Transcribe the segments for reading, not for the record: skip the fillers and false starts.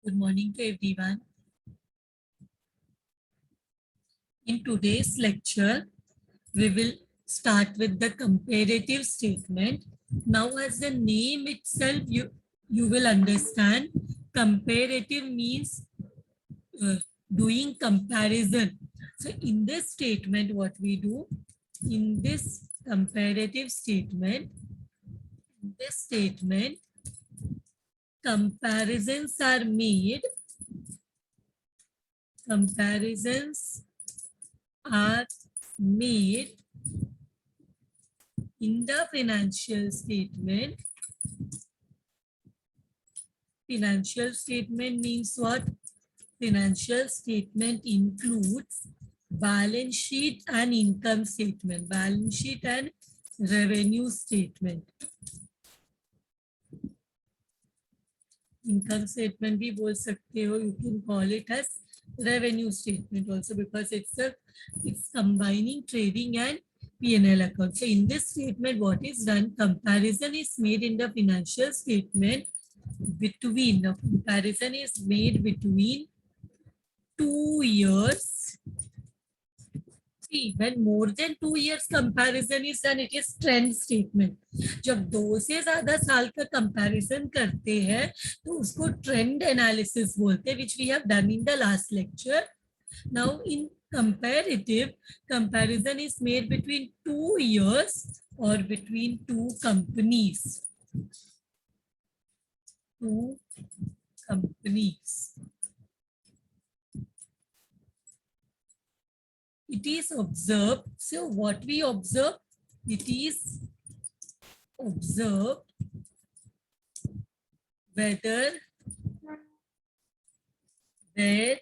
Good morning to everyone. In today's lecture, we will start with the comparative statement. Now, as the name itself, you will understand comparative means doing comparison. So, in this statement, what we do, in this comparative statement, comparisons are made. Comparisons are made in the financial statement. Financial statement means what? Financial statement includes balance sheet and income statement, balance sheet and revenue statement. Income statement भी बोल सकते हो, you can call it as revenue statement also because it's combining trading and P&L account. So in this statement, what is done? Comparison is made in the financial statement between, the comparison is made between 2 years. See, when more than 2 years comparison is done, it is trend statement. जब 2 से ज़्यादा साल का comparison करते हैं, तो उसको trend analysis बोलते हैं, which we have done in the last lecture. Now, in comparative, comparison is made between 2 years or between 2 companies. 2 companies. It is observed. So what we observe? It is observed whether there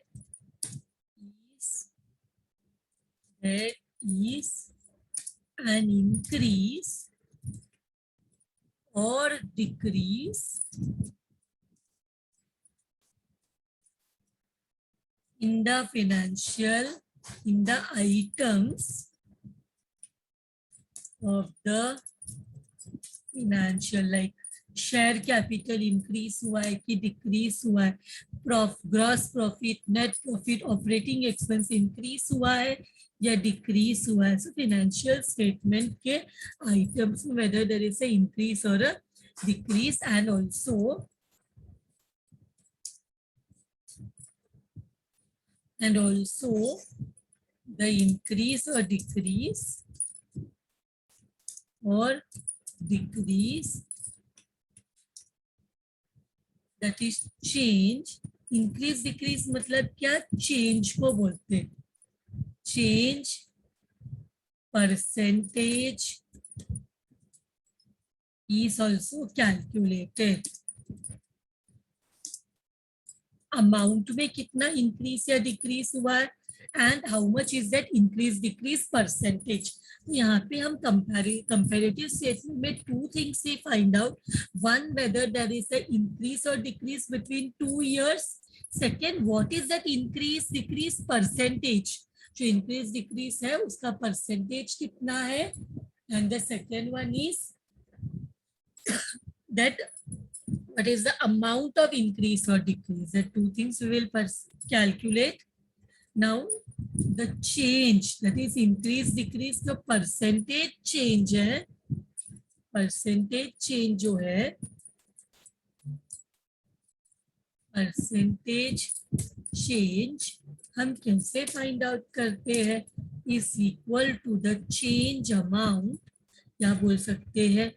is an increase or decrease in the items of the financial, like share capital increase हुआ है कि decrease हुआ है, gross profit, net profit, operating expense increase हुआ है या decrease हुआ है. सो फाइनेंशियल स्टेटमेंट के आइटम्स में whether there is a increase और a decrease and also the increase or decrease that is change. Increase decrease मतलब क्या? चेंज को बोलते हैं. Change percentage is also calculated. Amount में कितना इंक्रीज या डिक्रीज हुआ है and how much is that increase decrease percentage. यहाँ पे हम कंपैरेटिव स्टेटमेंट में 2 things we find out. One, whether there is a increase और decrease between 2 years. Second, what is that increase decrease percentage. जो increase decrease है उसका percentage कितना है. And the second one is that what is the amount of increase or decrease. The 2 things we will calculate. Now the change, that is increase decrease, the percentage change है. percentage change जो है, percentage change हम कैसे find out करते हैं? Is equal to the change amount, या बोल सकते हैं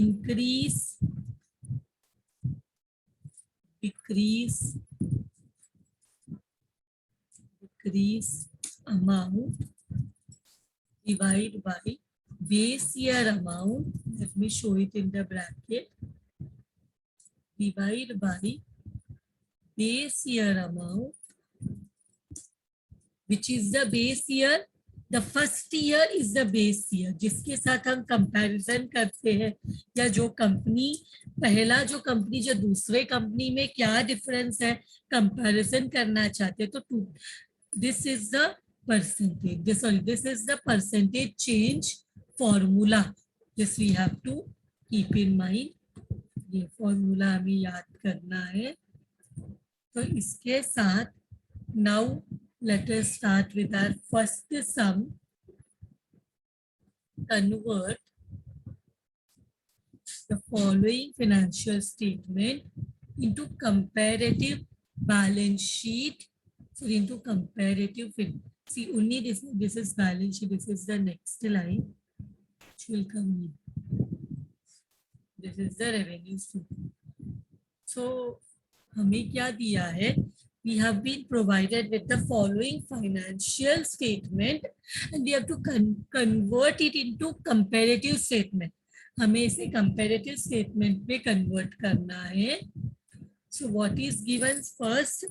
increase decrease amount divide by base year amount. Let me show it in the bracket. Divide by base year amount, which is the base year. The first year is the base year जिसके साथ हम comparison करते हैं, या जो company पहला जो company जो दूसरे कंपनी में क्या डिफरेंस है कंपैरिजन करना चाहते हैं. तो this is the percentage, sorry this is the percentage change formula. This we have to keep in mind. ये फॉर्मूला हमें याद करना है. तो इसके साथ now let us start with our first sum. Convert the following financial statement into comparative balance sheet. So into comparative, see only this is balance sheet, this is the next line which will come in. This is the revenue statement. So हमें क्या दिया है? We have been provided with the following financial statement and we have to convert it into comparative statement. हमें इसे comparative statement में convert करना है. So what is given first?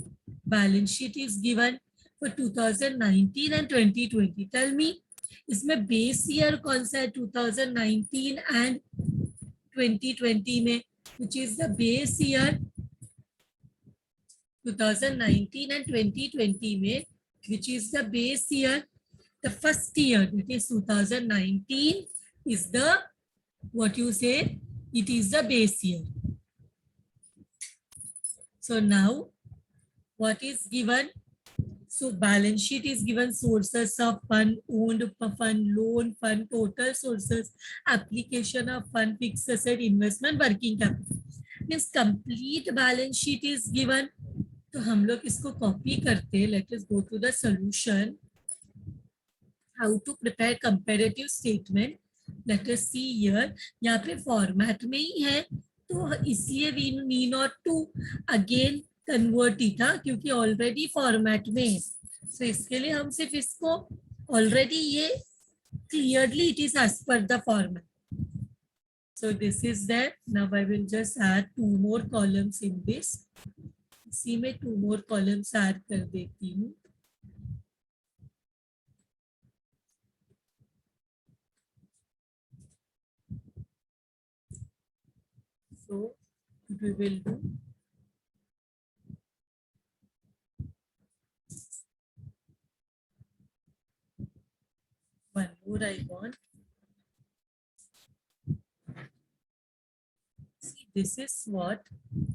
Balance sheet is given for 2019 and 2020. Tell me, इसमें base year कौन सा है 2019 and 2020 में, which is the base year 2019 and 2020 में, which is the base year. The first year, it is 2019, is the, what you say, it is the base year. So now, what is given? So balance sheet is given, sources of fund, owned fund, loan fund, total sources, application of fund, fixed asset, investment, working capital. Means complete balance sheet is given. तो हम लोग इसको copy करते हैं. Let us go to the solution. How to prepare comparative statement. Let us see here. यहाँ पे format में ही है तो इसलिए we need not to again convert ही था क्योंकि ऑलरेडी फॉर्मेट में है. सो इसके लिए हम सिर्फ इसको ऑलरेडी ये clearly it is as per the format. So this is that. Now I will just add 2 more columns in this. इसी में 2 more columns ऐड कर देती हूँ. So we will do one more. I want. See, this is what.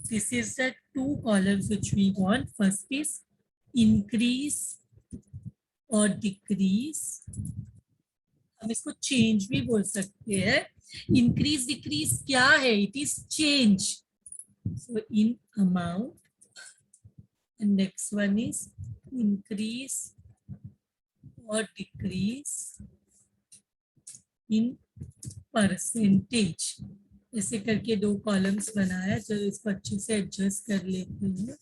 This is the 2 columns which we want. First is increase or decrease. हम इसको change भी बोल सकते हैं. इंक्रीज डिक्रीज क्या है? It is change. So in amount and next one is increase और decrease in percentage. ऐसे करके 2 कॉलम्स बनाया. चलो इसको अच्छे से एडजस्ट कर लेते हैं.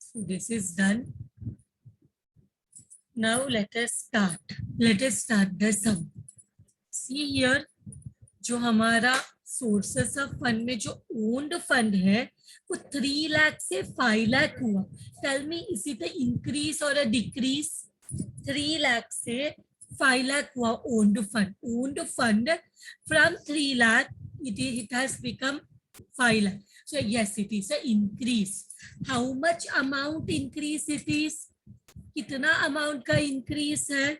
So this is done. Now let us start. Let us start the sum. See here, जो हमारा सोर्सेस ऑफ फंड में जो ओन्ड फंड है वो 3 लाख से 5 लाख हुआ. टेल मी, इसी तरह इंक्रीज और डिक्रीज. 3 लाख से 5 लाख हुआ owned fund. Owned fund from 3 lakh it has become 5 lakh. So yes, it is an increase. How much amount increase it is? कितना अमाउंट का इंक्रीज है?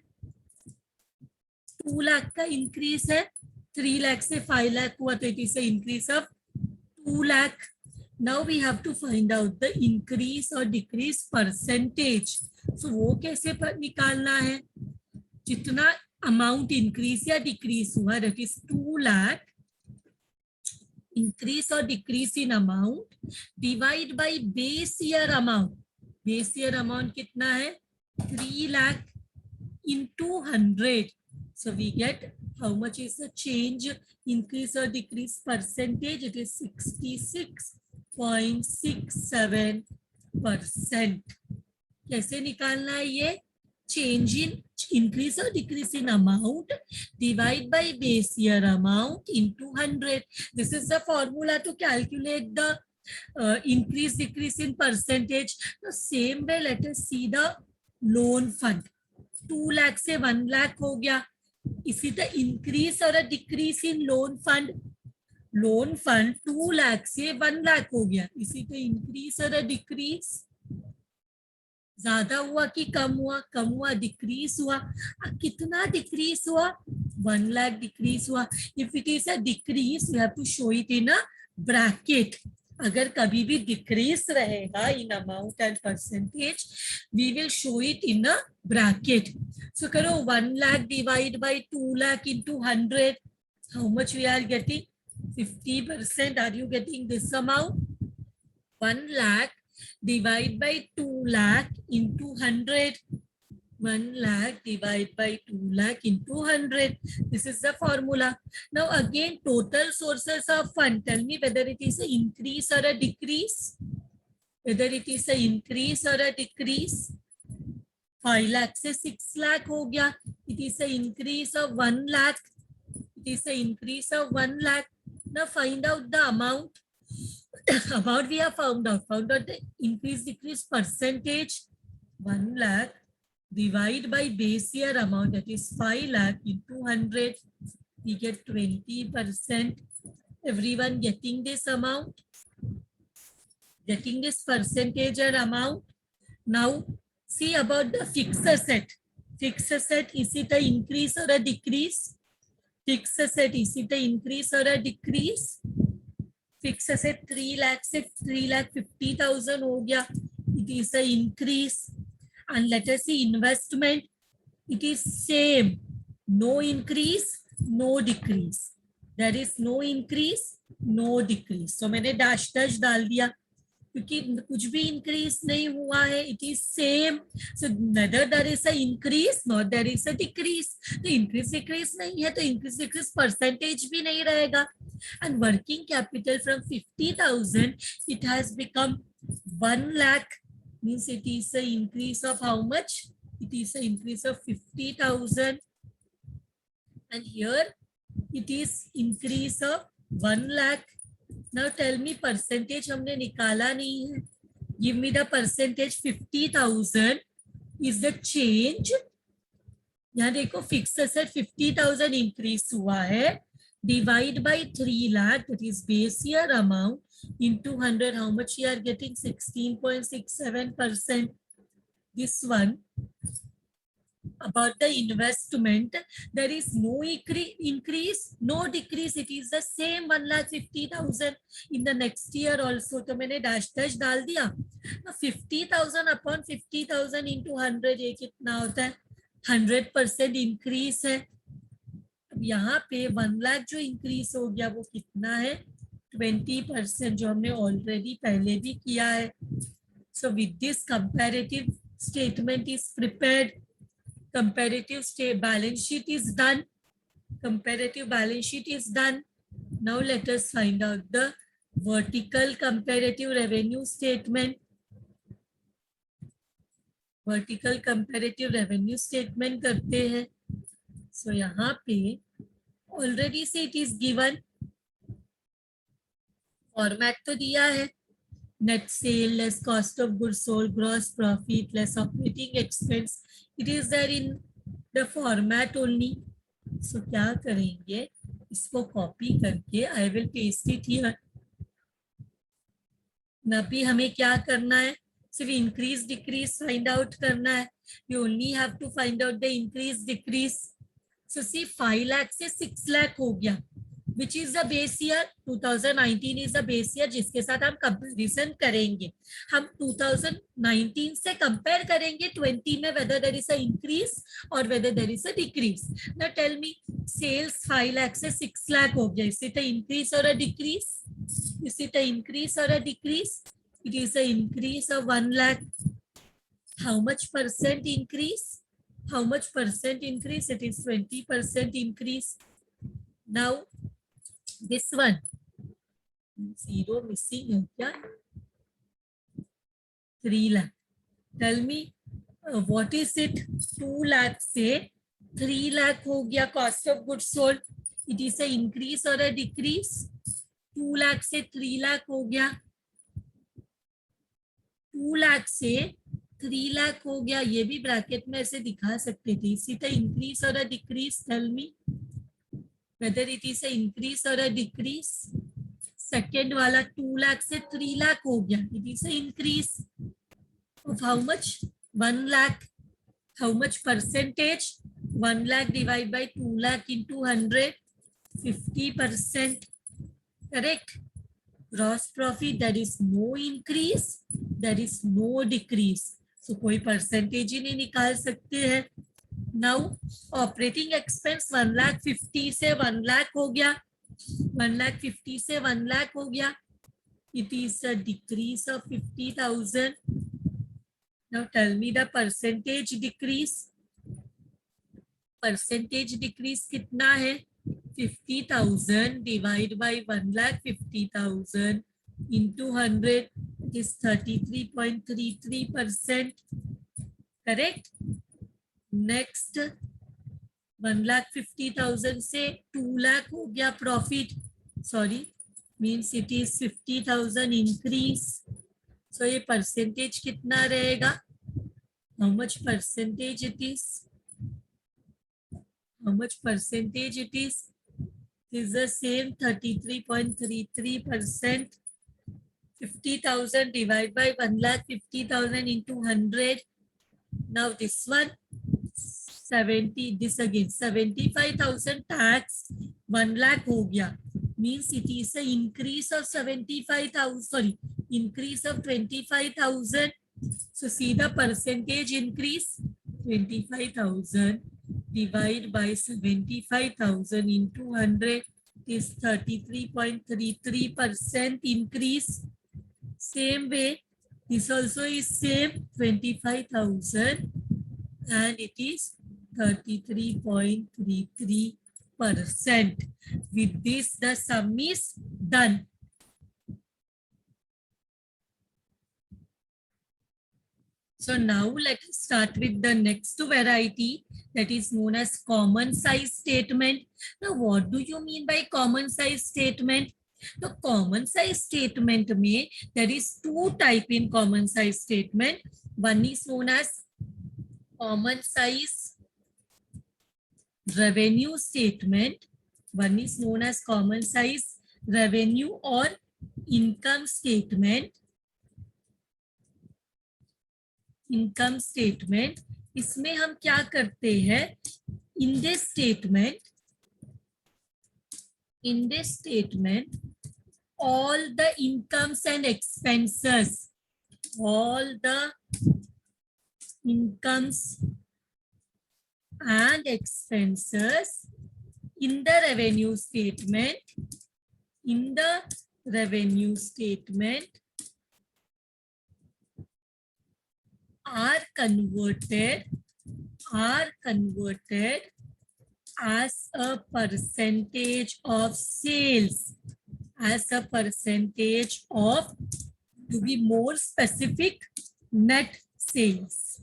2 लाख का इंक्रीज है. 3 लाख से 5 लाख हुआ तो it is increase of 2 lakh. Now we have to find out the increase और decrease percentage. So वो कैसे निकालना है? जितना अमाउंट इंक्रीज या डिक्रीज हुआ, that is 2 lakh. increase or decrease in amount divide by base year amount. Base year amount कितना है? 3 lakh into 100. So we get how much is the change, increase or decrease percentage? It is 66.67%. कैसे निकालना है ये? Change in increase or decrease in amount divide by base year amount into 100. This is the formula to calculate the increase decrease in percentage. The same way let us see the loan fund. 2 lakh से 1 lakh हो गया. इसी तरह increase और decrease in loan fund. Loan fund 2 lakh से 1 lakh हो गया. इसी तरह increase और decrease ज्यादा हुआ कि कम हुआ? कम हुआ. डिक्रीज हुआ. कितना डिक्रीज हुआ? 1 lakh decrease हुआ. If it is a decrease, you have to show it in a bracket. अगर कभी भी decrease रहेगा in amount and percentage, we will show it in a bracket. So करो 1 lakh divide by 2 lakh into 100. How much we are getting? 50%. Are you getting this amount? 1 lakh divide by 2 lakh into 100. 1 lakh divide by 2 lakh into 100. This is the formula. Now again, total sources of fund. Tell me whether it is an increase or a decrease. Whether it is an increase or a decrease. 5 lakh से 6 lakh हो गया. It is an increase of 1 lakh. It is an increase of 1 lakh. Now find out the amount. Amount we have found out. Found out the increase decrease percentage. 1 lakh divide by base year amount, that is 5 lakh into 100. We get 20%. Everyone getting this amount? Getting this percentage or amount? Now see about the fixed asset. Fixed asset, is it an increase or a decrease? Fixed asset, is it an increase or a decrease? Fixed asset 3 lakh से 3,50,000 हो गया. It is an increase. And let us see investment. It is same. No increase, no decrease. There is no increase, no decrease. So मैंने dash dash डाल दिया क्योंकि कुछ भी increase नहीं हुआ है. It is same. So neither there is a increase nor there is a decrease. तो increase decrease नहीं है तो increase decrease percentage भी नहीं रहेगा. And working capital from 50,000, it has become 1 lakh. Means it is an increase of how much? It is an increase of 50,000. And here it is increase of 1 lakh. Now tell me percentage हमने निकाला नहीं है. Give me the percentage. 50,000 is the change. यहाँ देखो fixed asset 50,000 increase हुआ है. Divide by 3 lakh, that is base year amount, into 100. How much you are getting? 16.67%. This one. About the investment, there is no increase, no decrease. It is the same 1,50,000 in the next year also. तो मैंने dash dash डाल दिया. 50,000 upon 50,000 into 100, ये कितना होता है? 100% increase है. अब यहाँ पे 1 लाख जो increase हो गया वो कितना है? 20%, जो हमने already पहले भी किया है. So with this comparative statement is prepared. Comparative balance sheet is done. Comparative balance sheet is done. Now let us find out the vertical comparative revenue statement. Vertical comparative revenue statement करते हैं. So यहाँ पे already से it is given. Format तो दिया है. Net sale less cost of goods sold, gross profit less operating expense. It is there in the format only. So क्या करेंगे? इसको copy करके I will paste it here. अभी हमें क्या करना है? सिर्फ increase decrease find out करना है. You only have to find out the increase decrease. So see 5 lakh से 6 lakh हो गया. Which is the base year? 2019 is the base year जिसके साथ हम comparison करेंगे. हम 2019 से compare करेंगे 20 में whether there is a increase or whether there is a decrease. Now tell me, sales 5 lakh से 6 lakh हो गया. Is it a increase or a decrease? Is it a increase or a decrease? It is a increase of 1 lakh. How much percent increase? How much percent increase? It is 20% increase. Now this one, zero missing है क्या? 3 lakh. Tell me what is it? 2 lakh से 3 lakh हो गया cost of goods sold. It is a increase or a decrease? 2 lakh से 3 lakh हो गया. 2 lakh से 3 lakh हो गया. ये भी ब्रैकेट में ऐसे दिखा सकते थे. Is it a increase or a decrease? Tell me whether it is a increase or a decrease. Second वाला 2 lakh से 3 lakh हो गया. It is a increase of how much? 1 lakh. How much percentage? 1 lakh divide by 2 lakh into 100, 50%. Correct? Gross profit, there is no increase, there is no decrease. So कोई percentage ही नहीं निकाल सकते हैं. Now operating expense 1,50,000 से 1 lakh हो गया, 1,50,000 से 1 lakh हो गया. It is a decrease of 50,000. Now tell me the percentage decrease. Percentage decrease कितना है? 50,000 divide by 1,50,000 into 100 is 33.33%. Correct? Next 1,50,000 से 2 lakh हो गया profit. Sorry, means it is 50,000 increase. So ये percentage कितना रहेगा? How much percentage it is? How much percentage it is? It is the same 33.33%. 50,000 divided by 1,50,000 into 100. Now this one 70, this again 75,000 tax 1 lakh हो गया, means it is an increase of 75,000, sorry, increase of 25,000. So see the percentage increase, 25,000 divided by 75,000 into 100 is 33.33% increase. Same way, this also is same 25,000 and it is 33.33%. With this, the sum is done. So now let us start with the next variety, that is known as common size statement. Now what do you mean by common size statement? The common size statement में there is two type in common size statement. One is known as common size revenue statement. One is known as common size revenue or income statement. Income statement, इसमें हम क्या करते हैं? In this statement all the incomes and expenses, all the incomes and expenses in the revenue statement, are converted as a percentage of sales, to be more specific, net sales.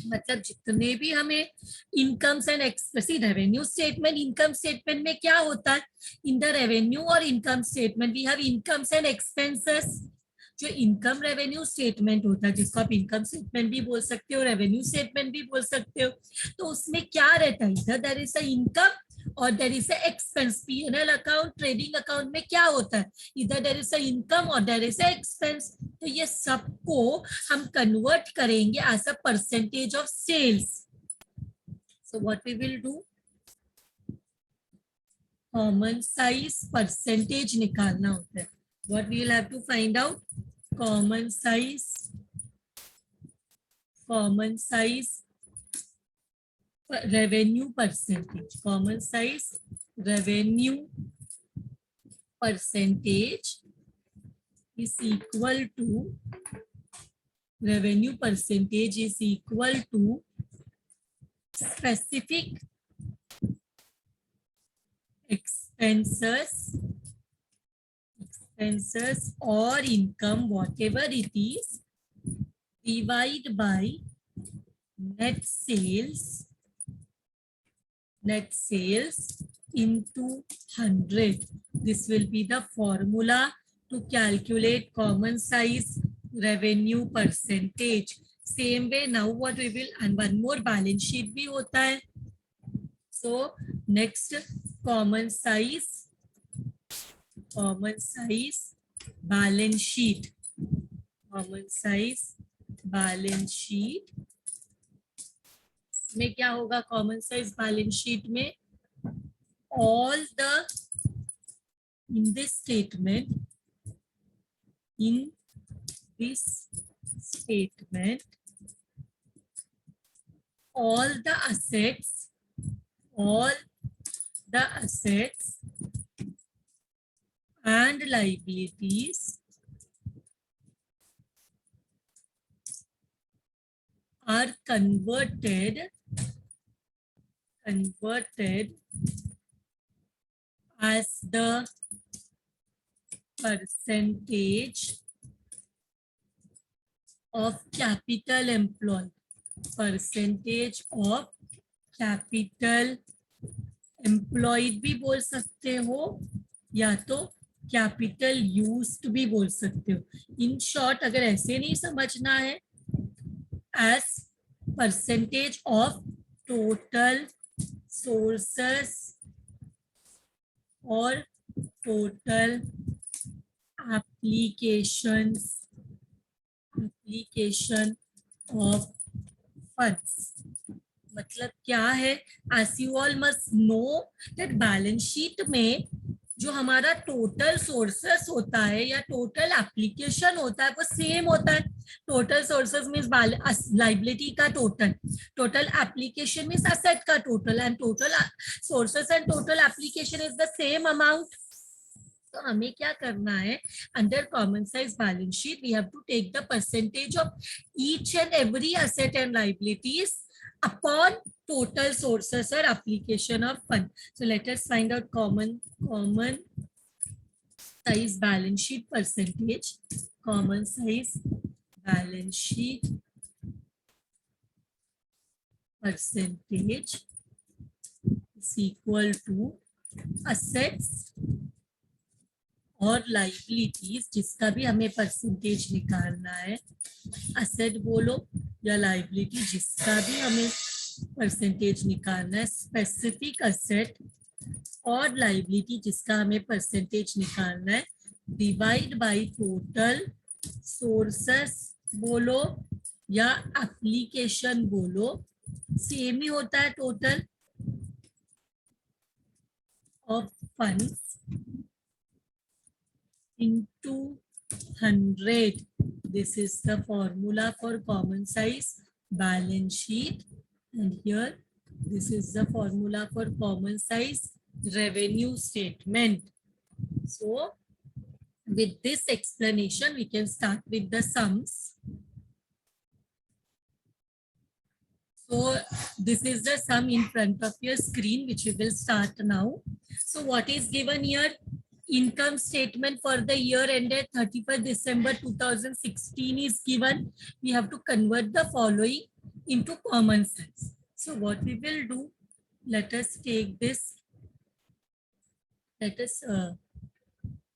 मतलब जितने भी हमें incomes and expense, revenue statement, income statement में क्या होता है? In the revenue और income statement we have incomes and expenses. जो इनकम रेवेन्यू स्टेटमेंट होता है, जिसको आप इनकम स्टेटमेंट भी बोल सकते हो, रेवेन्यू स्टेटमेंट भी बोल सकते हो, तो उसमें क्या रहता है? इधर देयर इज अ इनकम और there is a expense. PNL account, trading account में क्या होता है? इधर देयर इज अ इनकम और देयर इज अ एक्सपेंस. तो ये सबको हम कन्वर्ट करेंगे as a percentage of sales. So what we will do, common size percentage निकालना होता है. What we will have to find out? Common size revenue percentage. Common size revenue percentage is equal to specific expenses or income, whatever it is, divide by net sales into 100. This will be the formula to calculate common size revenue percentage. Same way, now what we will, and one more balance sheet भी होता है. So next, common size balance sheet. इसमें क्या होगा common size balance sheet में? All the in this statement all the assets and liabilities are converted as the percentage of capital employed. Percentage of capital employed भी बोल सकते हो या तो कैपिटल यूज्ड भी बोल सकते हो. इन शॉर्ट अगर ऐसे नहीं समझना है, as percentage of total sources और टोटल एप्लीकेशन ऑफ फंड्स. मतलब क्या है, as you all must know that balance sheet में जो हमारा टोटल सोर्सेस होता है या टोटल एप्लीकेशन होता है वो सेम होता है. टोटल सोर्सेस मींस लाइबिलिटी का टोटल एप्लीकेशन मींस एसेट का total, and total sources and total application is the same amount. तो हमें क्या करना है, under common size balance sheet we have to take the percentage of each and every asset and liabilities upon total sources or application of fund. So let us find out common size balance sheet percentage. Common size balance sheet percentage is equal to assets और liabilities, जिसका भी हमें percentage निकालना है. Asset बोलो या liability, जिसका भी हमें परसेंटेज निकालना है. स्पेसिफिक असेट और लाइबिलिटी जिसका हमें परसेंटेज निकालना है, डिवाइड बाय टोटल सोर्सेस बोलो या एप्लीकेशन बोलो, सेम ही होता है. Total of funds into 100. This is the formula for common size balance sheet, and here this is the formula for common size revenue statement. So with this explanation we can start with the sums. So this is the sum in front of your screen which we will start now. So what is given here? Income statement for the year ended 31st December 2016 is given. We have to convert the following into common size. So what we will do, let us take this, let us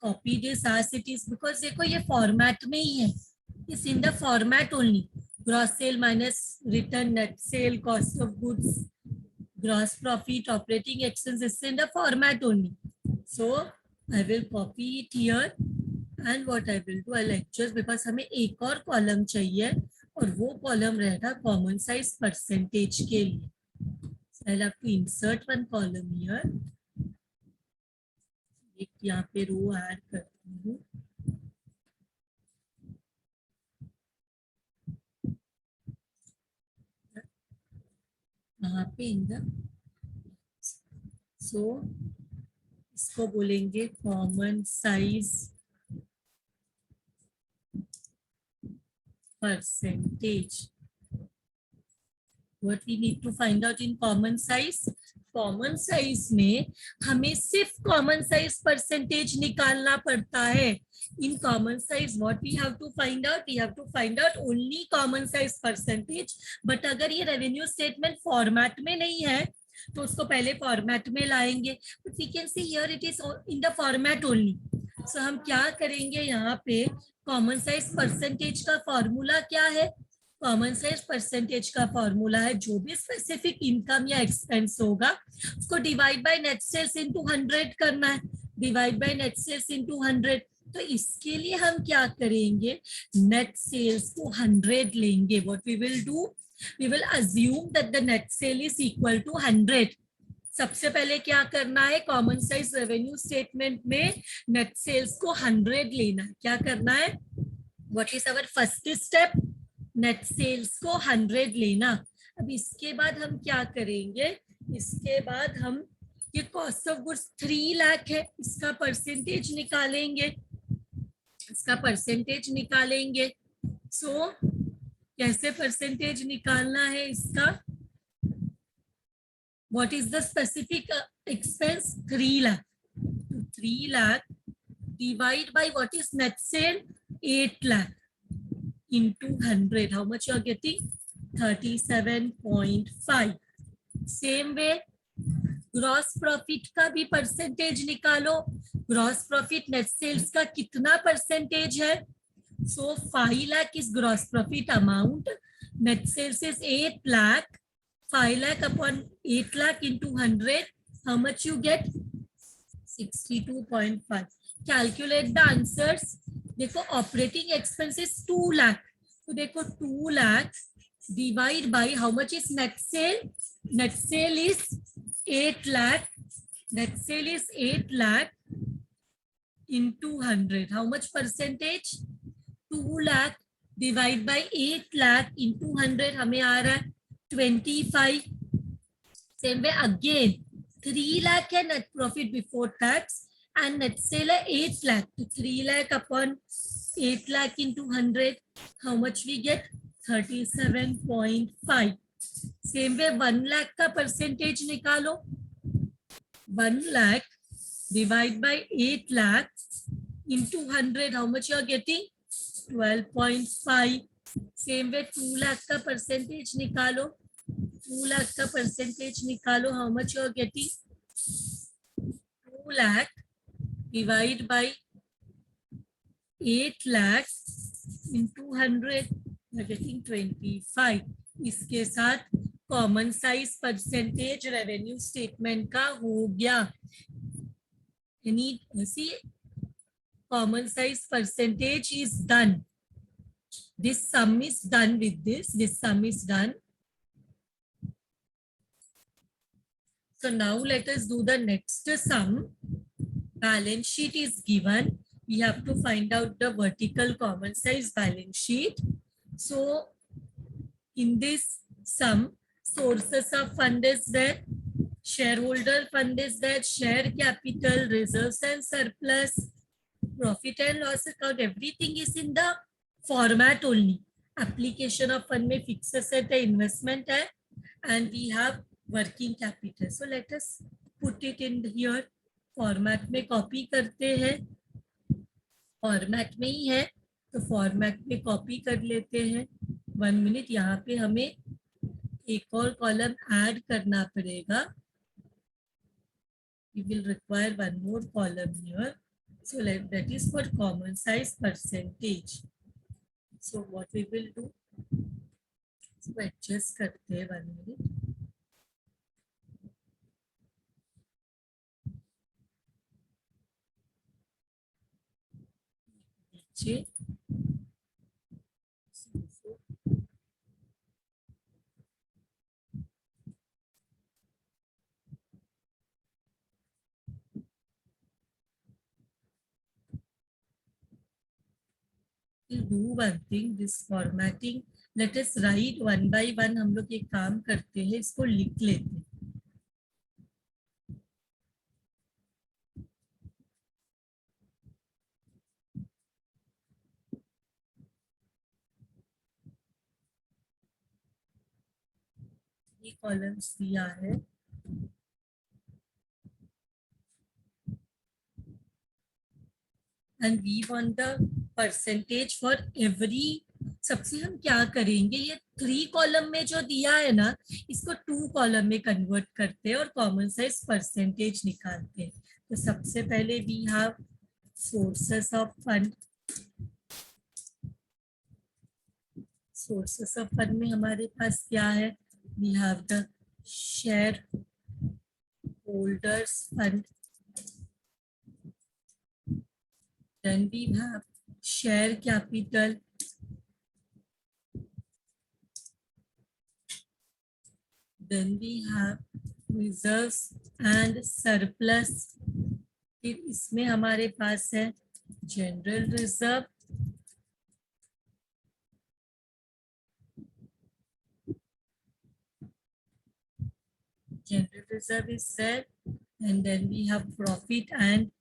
copy this as it is, because देखो ये format में ही है. It's in the format only. Gross sale minus return net sale, cost of goods, gross profit, operating expenses, in the format only. So I will copy it here, and what I will do, I'll adjust because हमें एक और column चाहिए और वो column रहेगा common size percentage के लिए. So I'll have to insert one column here. एक यहाँ पे रो ऐड करती हूँ. यहाँ पे इन द, so इसको बोलेंगे common size percentage. What we need to find out in common size? Common size में हमें सिर्फ कॉमन साइज परसेंटेज निकालना पड़ता है. In common size what we have to find out? We have to find out only common size percentage. But अगर ये revenue statement format में नहीं है तो उसको पहले फॉर्मेट में लाएंगे. But we can see here it is in the format only. So हम क्या करेंगे, यहाँ पे कॉमन साइज परसेंटेज का फॉर्मूला क्या है? कॉमन साइज परसेंटेज का फॉर्मूला है जो भी स्पेसिफिक इनकम या एक्सपेंस होगा उसको divide by net sales into 100 करना है. Divide by net sales into 100. तो इसके लिए हम क्या करेंगे, नेट सेल्स को 100 लेंगे. What we will do, We will assume that the net sale is equal to 100. सबसे पहले क्या करना है, कॉमन साइज रेवेन्यू स्टेटमेंट में नेट सेल्स को 100 लेना है. क्या करना है, what is our first step, net sales को 100 लेना. अब इसके बाद हम क्या करेंगे, इसके बाद हम ये कॉस्ट ऑफ गुड्स 3 लाख है, इसका परसेंटेज निकालेंगे, इसका परसेंटेज निकालेंगे. सो कैसे परसेंटेज निकालना है इसका, what is the specific expense, 3 lakh. 3 lakh divide by what is net sale, 8 lakh into 100. How much you are getting? 37.5. Same way, gross profit का भी परसेंटेज निकालो. ग्रॉस प्रॉफिट नेट सेल्स का कितना परसेंटेज है? So 5 lakh is gross profit amount. Net sales is 8 lakh. 5 lakh upon 8 lakh into 100. How much you get? 62.5. Calculate the answers. देखो operating expenses 2 lakh. तो देखो 2 lakh divide by how much is net sale? Net sale is 8 lakh. Net sale is 8 lakh into 100. How much percentage? 2 lakh divide by 8 lakh into 100 हमें आ रहा है 25. Same way again 3 lakh है net profit before tax and net sale है 8 lakh. तो 3 lakh upon 8 lakh into 100, how much we get? 37.5. Same way 1 lakh का percentage निकालो. 1 lakh divide by 8 lakh into 100, how much you are getting? 12.5. Same way 2 lakh का percentage निकालो. 2 lakh का percentage निकालो. How much you are getting? 2 lakh divide by 8 lakh into 100. You are getting 25. इसके साथ common size percentage revenue statement का हो गया. See, common size percentage is done. This sum is done with this. This sum is done. So now let us do the next sum. Balance sheet is given. We have to find out the vertical common size balance sheet. So in this sum, sources of fund is there. Shareholder fund is there. Share capital, reserves and surplus, profit and loss account, everything is in the format only. Application of fund में fixed asset है, investment है, and we have working capital. So let us put it in here. Format में copy करते हैं. Format में ही है, तो format में copy कर लेते हैं. 1 minute, यहाँ पे हमें एक और column add करना पड़ेगा. We will require one more column here. So that is for common size percentage. So what we will do, so adjust करते हैं 1 minute. नीचे we'll do one thing, this formatting. Let us write one by one. हम लोग एक काम करते हैं, इसको लिख लेते हैं. ये कॉलम्स दिया है. And we want the percentage for every. सबसे हम क्या करेंगे, ये 3 कॉलम में जो दिया है ना, इसको 2 कॉलम में कन्वर्ट करते हैं और कॉमन साइज परसेंटेज निकालते हैं. तो सबसे पहले we have sources of fund. Sources of fund में हमारे पास क्या है, we have the shareholders fund, then we have share capital, then we have reserves and surplus. फिर इसमें हमारे पास है general reserve, general reserve is there, and then we have profit and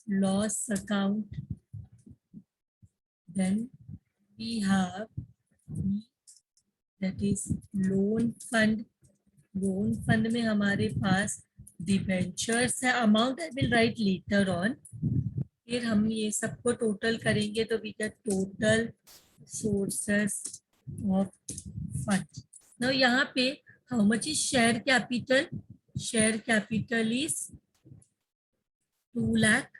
loss account, then we have that is loan fund. Loan fund में हमारे पास debentures है, amount I will write later on. फिर हम ये सबको टोटल करेंगे तो we get total sources of fund. Now यहाँ पे how much is share capital? Share capital is 2 lakh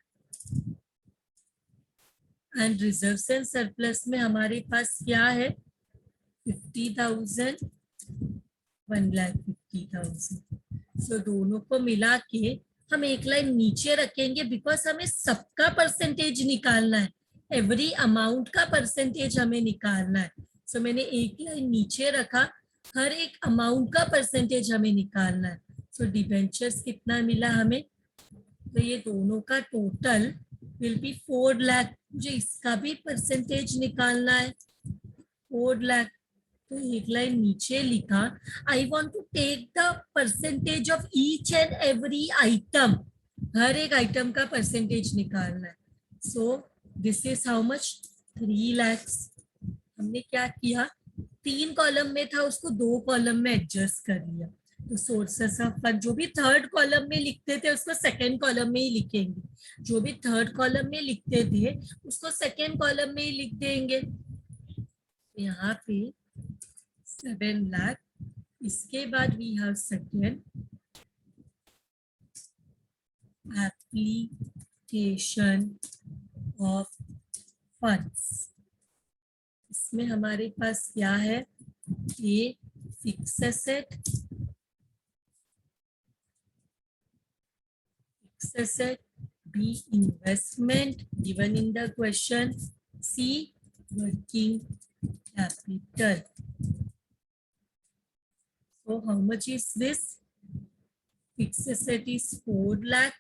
and reserves and surplus में हमारे पास क्या है 50,000, 1,50,000. सो दोनों को मिला के हम एक लाइन नीचे रखेंगे बिकॉज हमें सबका परसेंटेज निकालना है, एवरी अमाउंट का परसेंटेज हमें निकालना है. सो मैंने एक लाइन नीचे रखा, हर एक अमाउंट का परसेंटेज हमें निकालना है. सो डिबेंचर्स कितना मिला हमें, तो ये दोनों का टोटल विल बी 4 लाख. मुझे इसका भी परसेंटेज निकालना है 4 लाख. तो एक लाइन नीचे लिखा, I want to take the percentage of each and every item. हर एक आइटम का परसेंटेज निकालना है. So this is how much 3 lakhs. हमने क्या किया, 3 कॉलम में था उसको 2 कॉलम में एडजस्ट कर लिया. तो सोर्सेस ऑफ फंड जो भी थर्ड कॉलम में लिखते थे उसको सेकेंड कॉलम में ही लिखेंगे, जो भी थर्ड कॉलम में लिखते थे उसको सेकेंड कॉलम में ही लिख देंगे. यहाँ पे 7 लाख. इसके बाद we have second application of funds. इसमें हमारे पास क्या है, A fix asset, B investment given in the question, C working capital. So how much is this? Fixed asset is 4 lakh.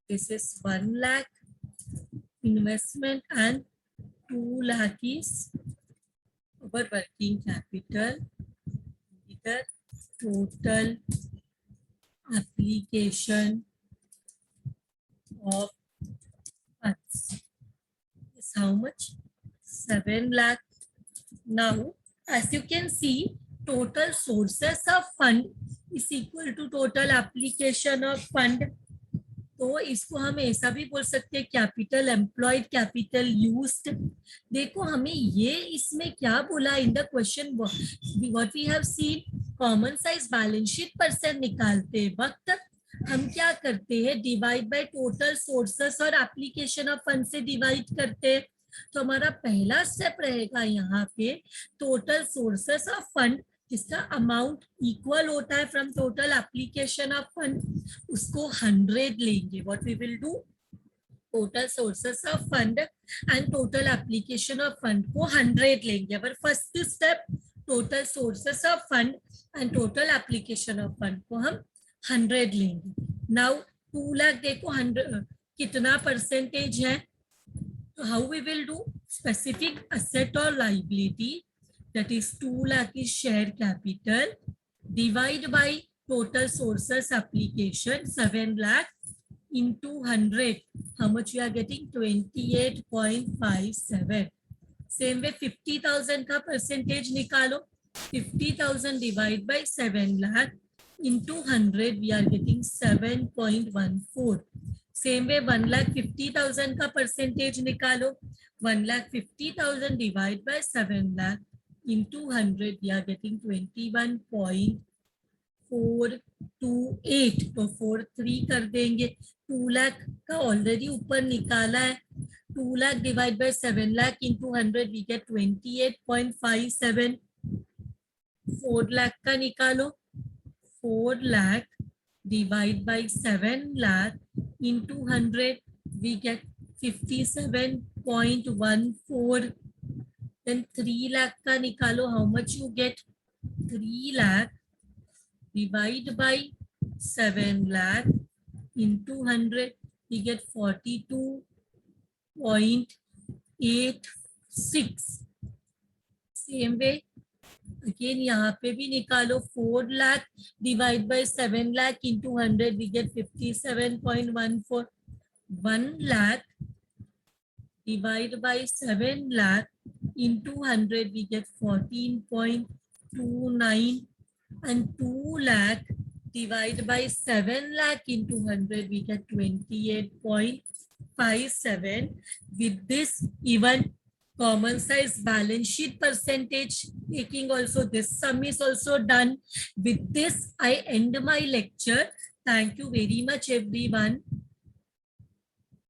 This is 1 lakh. Investment and 2 lakh is our working capital. The total application of funds is how much? 7 lakh. Now, as you can see, total sources of fund is equal to total application of fund. तो इसको हम ऐसा भी बोल सकते हैं capital employed, capital used. देखो हमें ये इसमें क्या बोला in the question, what we have seen, common size balance sheet percent निकालते वक्त हम क्या करते हैं, डिवाइड बाय टोटल सोर्सेस और एप्लीकेशन ऑफ फंड से डिवाइड करते हैं. तो हमारा पहला स्टेप रहेगा यहाँ पे टोटल सोर्सेस ऑफ फंड जिसका अमाउंट इक्वल होता है from total application of fund, उसको 100 लेंगे. What we will do, total sources of fund and total application of fund को 100 लेंगे. अगर first step total sources of fund and total application of fund को हम 100 लेंगे. नाउ 2 लाख देखो 100 कितना परसेंटेज है, तो how we will do, specific asset और liability, that is 2 lakh is share capital, divide by total sources application 7 lakh into 100, how much we are getting, 28.57. same way 50,000 का percentage निकालो, 50,000 divide by 7 lakh into 100 we are getting 7.14. same way 1,50,000 का percentage निकालो, 1,50,000 divide by 7 lakh into 100 we are getting 21.428. तो 43 कर देंगे. 2 लाख का already ऊपर निकाला है, 2 lakh divide by 7 lakh into 100 we get 28.57. 4 lakh का निकालो, 4 lakh divide by 7 lakh into 100 we get 57.14. Then 3 lakh का निकालो, how much you get? 3 lakh divide by 7 lakh into 100, we get 42.86. Same way, again यहाँ पे भी निकालो, 4 lakh divide by 7 lakh into 100, we get 57.14. 1 lakh divide by 7 lakh into 100, we get 14.29, and 2 lakh divide by 7 lakh into 100, we get 28.57. With this, even common size balance sheet percentage taking also, this sum is also done. With this, I end my lecture. Thank you very much, everyone.